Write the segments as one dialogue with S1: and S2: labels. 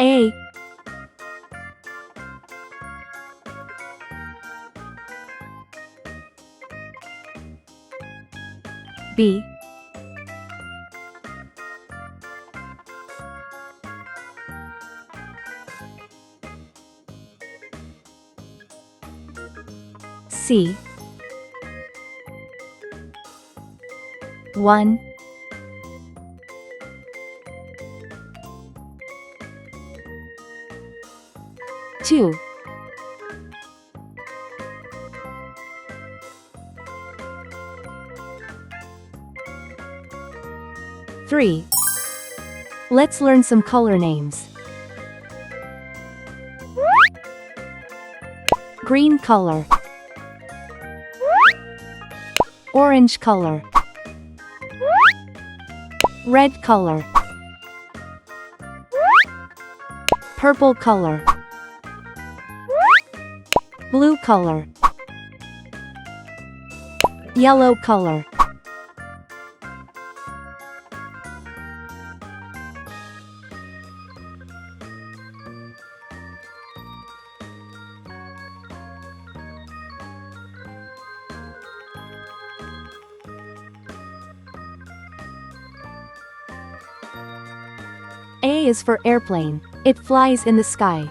S1: A, B, C, 1, 2, 3. Let's learn some color names. Green color, orange color, red color, purple color, blue color, yellow color. A is for airplane. It flies in the sky.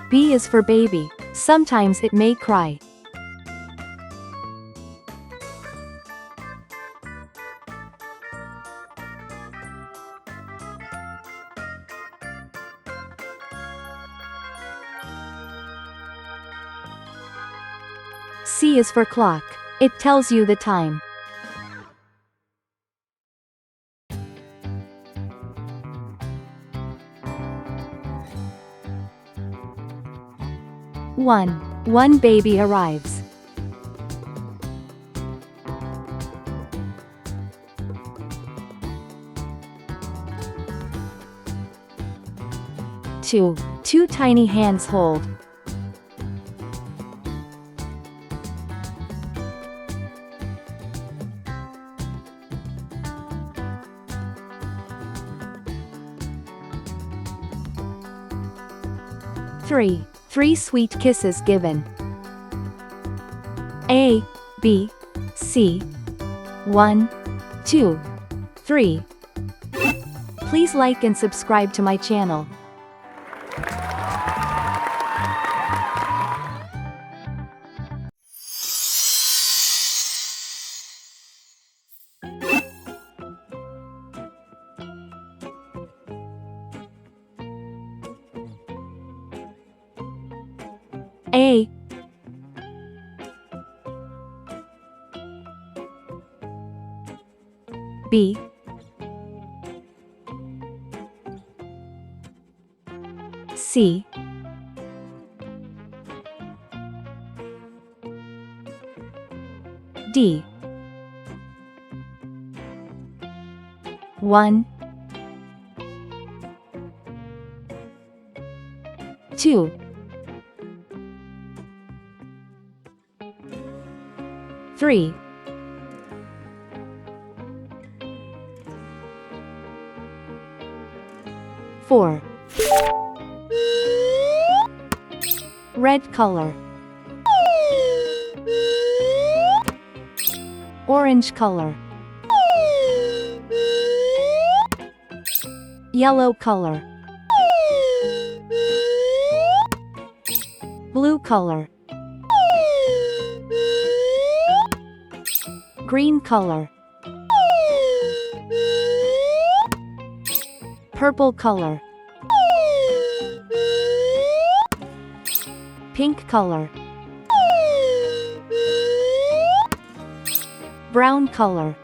S1: B is for baby. Sometimes it may cry. C is for clock. It tells you the time. One baby arrives. Two tiny hands hold. 3 sweet kisses given. A, B, C. 1, 2, 3. Please like and subscribe to my channel. A, B, C, D. 1, 2, 3, 4. Red color, orange color, yellow color, blue color, green color, purple color, pink color, brown color.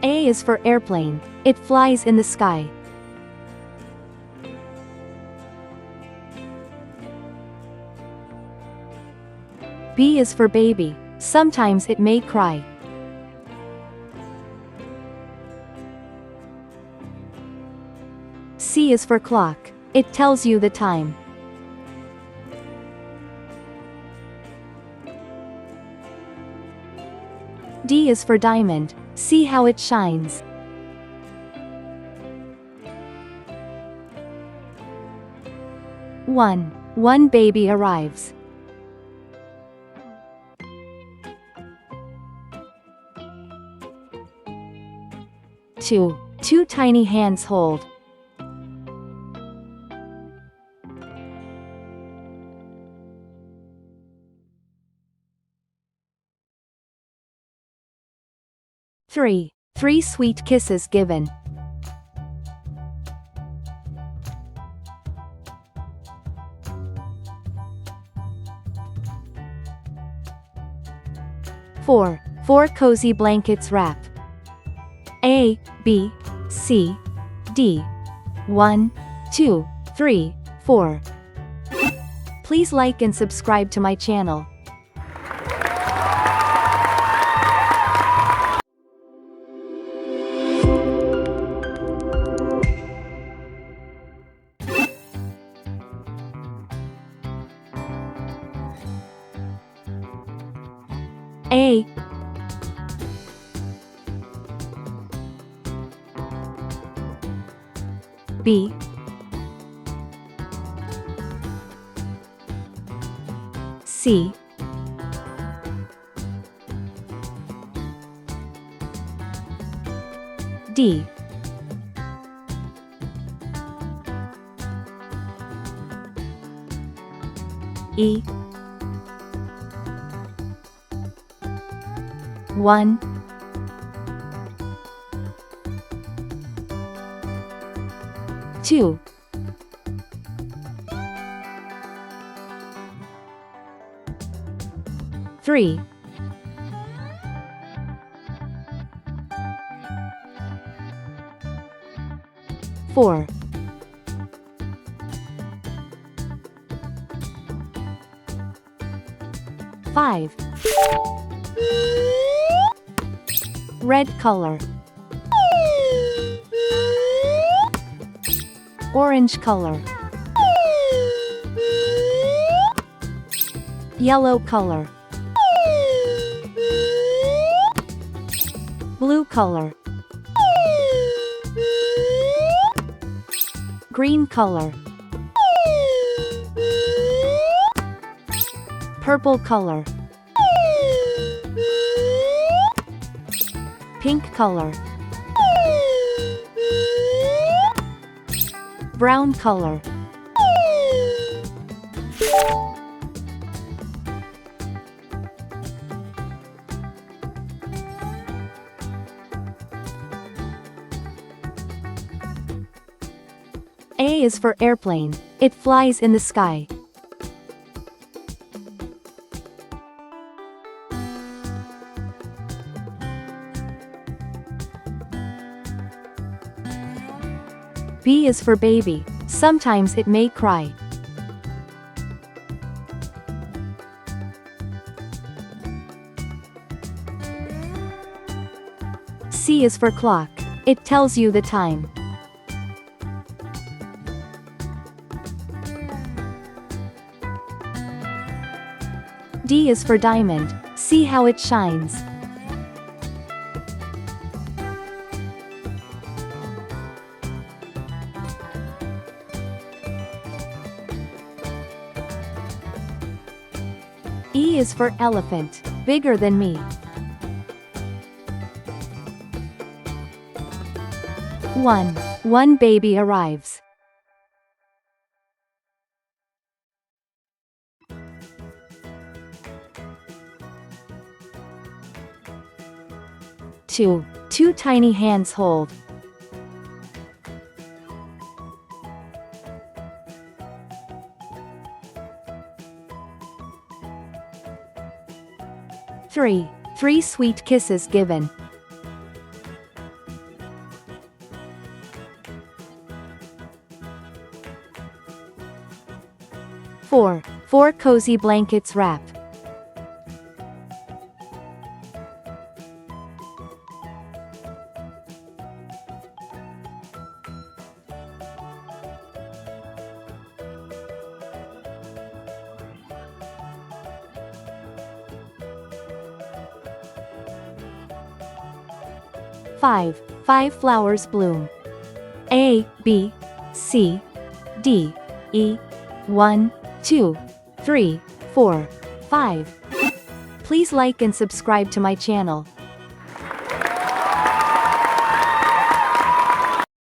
S1: A is for airplane. It flies in the sky. B is for baby. Sometimes it may cry. C is for clock. It tells you the time. D is for diamond. See how it shines. One baby arrives. 2 tiny hands hold. 3 sweet kisses given. 4 cozy blankets wrap. A, B, C, D. 1, 2, 3, 4. Please like and subscribe to my channel. A, B, C, D. E. 1, 2, 3, 4, 5. Red color. Orange color. Yellow color. Blue color. Green color. Purple color. Pink color. Brown color. A is for airplane. It flies in the sky. B is for baby. Sometimes it may cry. C is for clock. It tells you the time. D is for diamond. See how it shines. E is for elephant. Bigger than me. 1 baby arrives. 2 tiny hands hold. 3 sweet kisses given. 4 cozy blankets wrap. 5. 5 flowers bloom. A, B, C, D, E, 1, 2, 3, 4, 5. Please like and subscribe to my channel.